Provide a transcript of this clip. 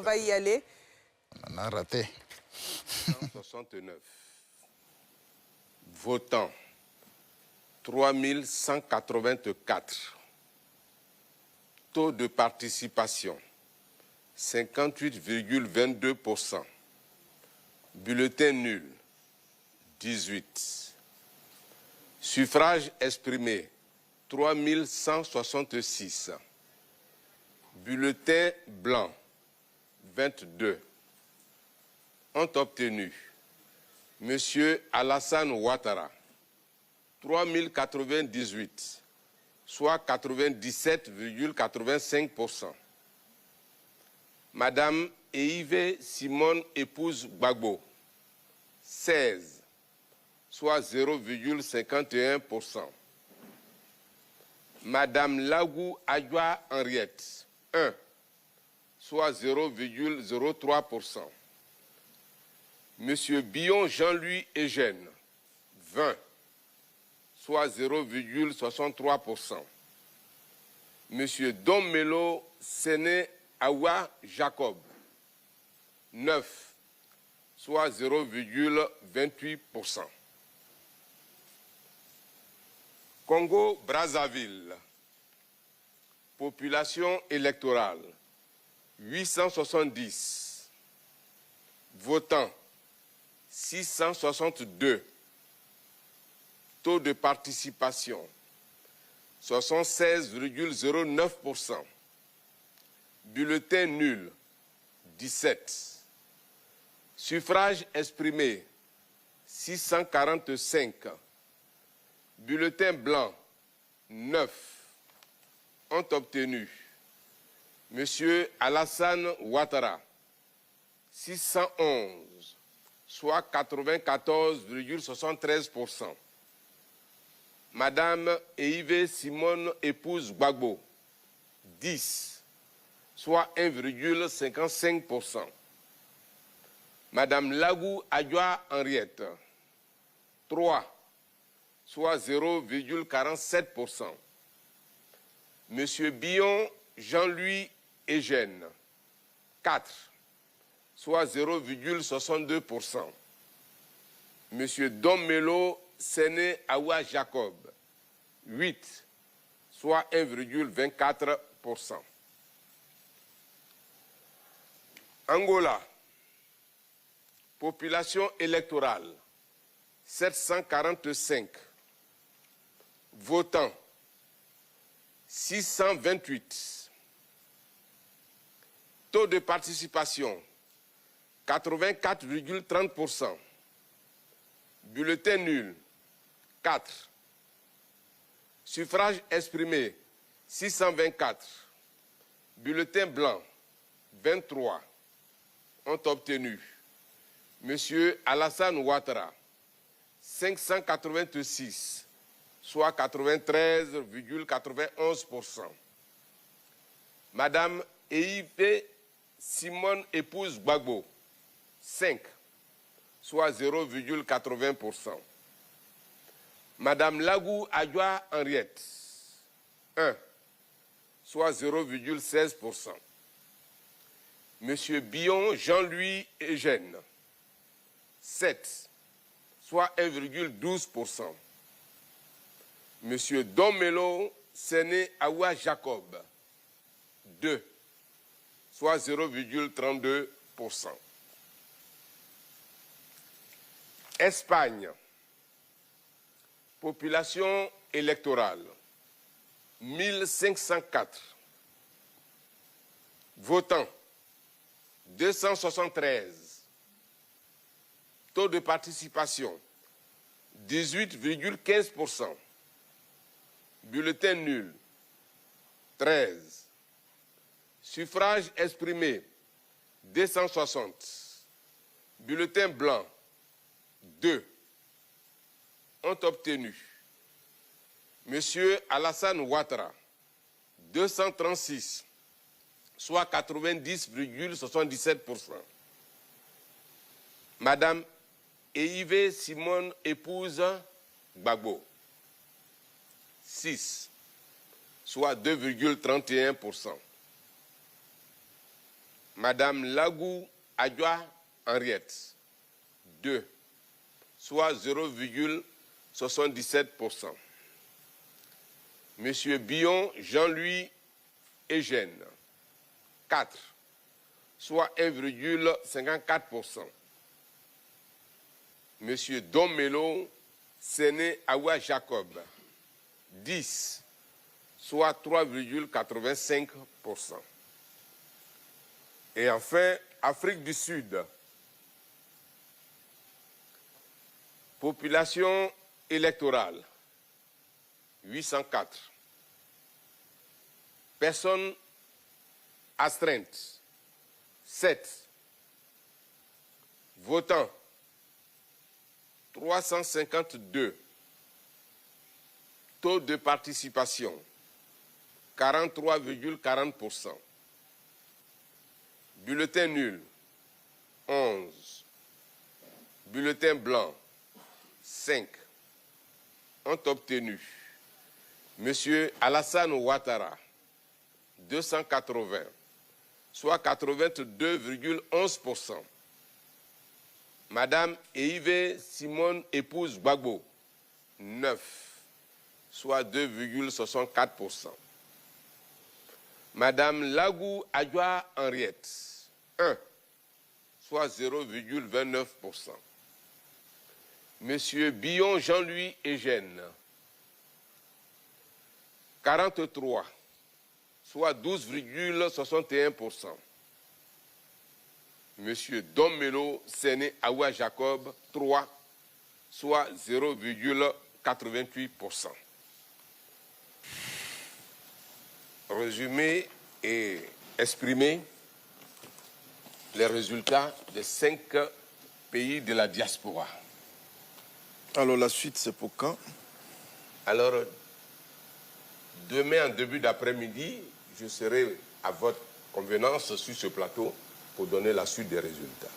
On va y aller. On a raté. 169. Votants, 3184. Taux de participation, 58,22%. Bulletin nul, 18. Suffrage exprimé, 3166. Bulletin blanc, 22. Ont obtenu Monsieur Alassane Ouattara, 3098, soit 97,85%. Madame Eive Simone épouse Gbagbo, 16, soit 0,51%. Madame Lagou Adjoa Henriette, 1, soit 0,03%. Monsieur Billon Jean-Louis Eugène, 20, soit 0,63%. Monsieur Domelo Séné Awa Jacob, 9, soit 0,28%. Congo-Brazzaville, population électorale, 870, votants, 662, taux de participation, 76,09%, bulletin nul, 17, suffrage exprimé, 645, bulletin blanc, 9, ont obtenu Monsieur Alassane Ouattara, 611, soit 94,73%. Madame Eive Simone épouse Gbagbo, 10, soit 1,55%. Madame Lagou Adjoa Henriette, 3, soit 0,47%. Monsieur Billon Jean-Louis Eugène, 4, soit 0,62%. Monsieur Domelo Séné Awa Jacob, 8, soit 1,24%. Angola, population électorale, 745, votants, 628, taux de participation, 84,30%, bulletin nul, 4, suffrage exprimé, 624, bulletin blanc, 23, ont obtenu Monsieur Alassane Ouattara, 586, soit 93,91%. Madame Eive Simone épouse Gbagbo, 5, soit 0,80%. Madame Lagou Adjoa Henriette, 1, soit 0,16%. Monsieur Billon Jean-Louis Eugène, 7, soit 1,12%. Monsieur Domelo Séné Awa Jacob, 2, soit 0,32%. Espagne, population électorale, 1504, votants, 273, taux de participation, 18,15%, bulletin nul, 13, suffrage exprimé, 260, bulletin blanc, 2, ont obtenu Monsieur Alassane Ouattara, 236, soit 90,77%. Madame Eive Simone épouse Gbagbo, 6, soit 2,31%. Madame Lagou Adjoa Henriette, 2, soit 0,77%. Monsieur Billon Jean-Louis Eugène, 4, soit 1,54%. Monsieur Domelo Séné Awa Jacob, 10, soit 3,85%. Et enfin, Afrique du Sud. Population électorale, 804. Personnes astreintes, 7. Votants, 352. Taux de participation, 43,40%. Bulletin nul, 11. Bulletin blanc, 5. Ont obtenu Monsieur Alassane Ouattara, 280, soit 82,11%. Madame Eive Simone épouse Gbagbo, 9, soit 2,64%. Madame Lagou Adjoa Henriette, 1, soit 0,29%. Monsieur Billon Jean-Louis Eugène, 43, soit 12,61%. Monsieur Domelo Séné Awa Jacob, 3, soit 0,88%. Résumer et exprimer les résultats des 5 pays de la diaspora. Alors la suite, c'est pour quand? Alors, demain en début d'après-midi, je serai à votre convenance sur ce plateau pour donner la suite des résultats.